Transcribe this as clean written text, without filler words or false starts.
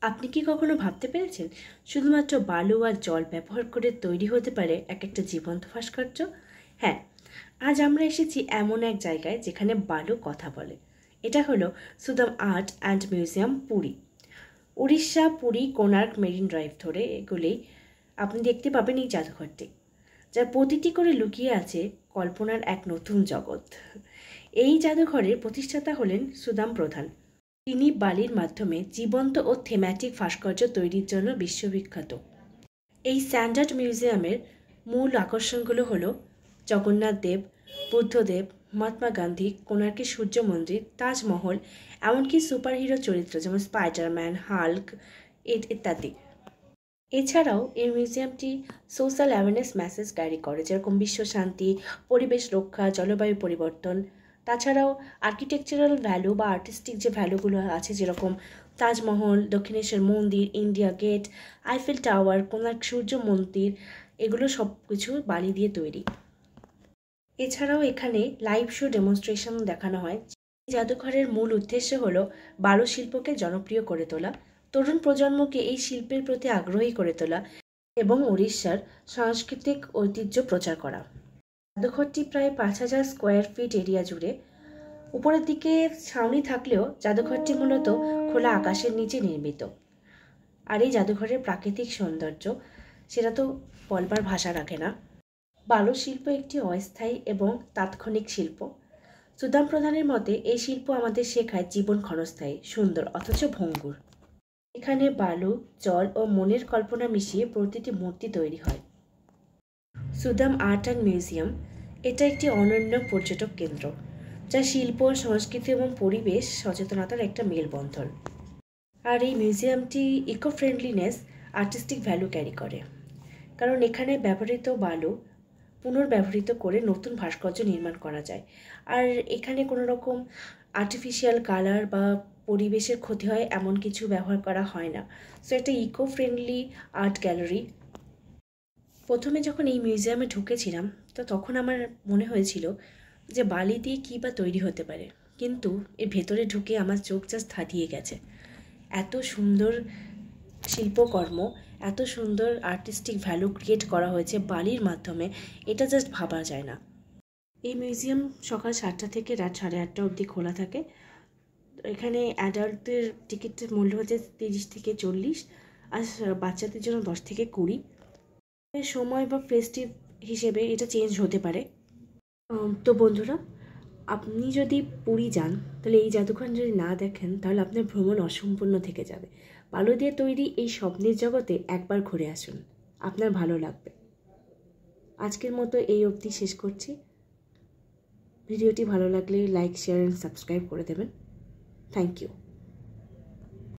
আপনি কি কখনো ভাবতে পেরেছেন শুধুমাত্র বালু আর জল ব্যবহার করে তৈরি হতে পারে একটা জীবন্ত ভাস্কর্য? হ্যাঁ, আজ আমরা এসেছি এমন এক জায়গায় যেখানে বালু কথা বলে। এটা হলো Sudam art and museum, Puri. Orissa, Puri, Konark, marine drive ধরে এগুলি আপনি দেখতে পাবেন এই জাদুঘরটি, যার প্রতিটি করে লুকিয়ে আছে কল্পনার এক নতুন জগৎ। এই জাদুঘরের প্রতিষ্ঠাতা হলেন সুদাম প্রধান। তিনি বালির মাধ্যমে জীবন্ত ও থিম্যাটিক ভাস্কর্য তৈরির জন্য বিশ্ববিখ্যাত। এই স্ট্যান্ডার্ড মিউজিয়ামের মূল আকর্ষণগুলো হলো জগন্নাথ দেব, বুদ্ধদেব, মহাত্মা গান্ধী, কোণার্কের সূর্য মন্দির, তাজমহল, এমনকি সুপারহিরো চরিত্র যেমন স্পাইডারম্যান, হাল্ক ইত্যাদি। এছাড়াও এই মিউজিয়ামটি সোশ্যাল অ্যাওয়ারনেস মেসেজ ক্যারি করে, যেরকম বিশ্ব শান্তি, পরিবেশ রক্ষা, জলবায়ু পরিবর্তন। তাছাড়াও আর্কিটেকচারাল ভ্যালু বা আর্টিস্টিক যে ভ্যালুগুলো আছে, যেরকম তাজমহল, দক্ষিণেশ্বর মন্দির, India Gate, Eiffel Tower, Konark সূর্য মন্দির, এগুলো সব কিছু বালি দিয়ে তৈরি। এছাড়াও এখানে লাইভ শো ডেমনস্ট্রেশন দেখানো হয়। জাদুঘরের মূল উদ্দেশ্য হলো বালু শিল্পকে জনপ্রিয় করে তোলা, তরুণ প্রজন্মকে এই শিল্পের প্রতি আগ্রহী করে তোলা এবং উড়িষ্যার সাংস্কৃতিক ঐতিহ্য প্রচার করা। জাদুঘরটি প্রায় 5,000 স্কোয়ার ফিট এরিয়া জুড়ে। উপরের দিকে ছাউনি থাকলেও জাদুঘরটি মূলত খোলা আকাশের নিচে নির্মিত। আর এই জাদুঘরের প্রাকৃতিক সৌন্দর্য, সেটা তো বলবার ভাষা রাখে না। বালু শিল্প একটি অস্থায়ী এবং তাৎক্ষণিক শিল্প। সুদাম প্রধানের মতে এই শিল্প আমাদের শেখায় জীবন ক্ষণস্থায়ী, সুন্দর অথচ ভঙ্গুর। এখানে বালু, জল ও মনের কল্পনা মিশিয়ে প্রতিটি মূর্তি তৈরি হয়। সুদাম আর্ট অ্যান্ড মিউজিয়াম এটা একটি অনন্য পর্যটক কেন্দ্র, যা শিল্প, সংস্কৃতি এবং পরিবেশ সচেতনতার একটা মেলবন্ধন। আর এই মিউজিয়ামটি eco friendliness, artistic value carry করে, কারণ এখানে ব্যবহৃত বালু পুনর্ব্যবহৃত করে নতুন ভাস্কর্য নির্মাণ করা যায়। আর এখানে কোনো রকম আর্টিফিশিয়াল কালার বা পরিবেশের ক্ষতি হয় এমন কিছু ব্যবহার করা হয় না। সো একটা ইকো ফ্রেন্ডলি আর্ট গ্যালারি। প্রথমে যখন এই মিউজিয়ামে ঢুকেছিলাম তো তখন আমার মনে হয়েছিল যে বালি দিয়ে কী বা তৈরি হতে পারে, কিন্তু এর ভেতরে ঢুকে আমার চোখ জাস্ট ধাঁধিয়ে গেছে। এত সুন্দর শিল্পকর্ম, এত সুন্দর আর্টিস্টিক ভ্যালু ক্রিয়েট করা হয়েছে বালির মাধ্যমে, এটা জাস্ট ভাবা যায় না। এই মিউজিয়াম সকাল 7টা থেকে রাত 8:30 অবধি খোলা থাকে। এখানে অ্যাডাল্টদের টিকিটের মূল্য হচ্ছে 30 থেকে 40, আর বাচ্চাদের জন্য 10 থেকে 20। সময় বা ফেস্টিভ হিসেবে এটা চেঞ্জ হতে পারে। তো বন্ধুরা, আপনি যদি পুরী যান তাহলে এই জাদুঘর যদি না দেখেন তাহলে আপনার ভ্রমণ অসম্পূর্ণ থেকে যাবে। বালু দিয়ে তৈরি এই স্বপ্নের জগতে একবার ঘুরে আসুন, আপনার ভালো লাগবে। আজকের মতো এই অবধি শেষ করছি। ভিডিওটি ভালো লাগলে লাইক, শেয়ার অ্যান্ড সাবস্ক্রাইব করে দেবেন। Thank you.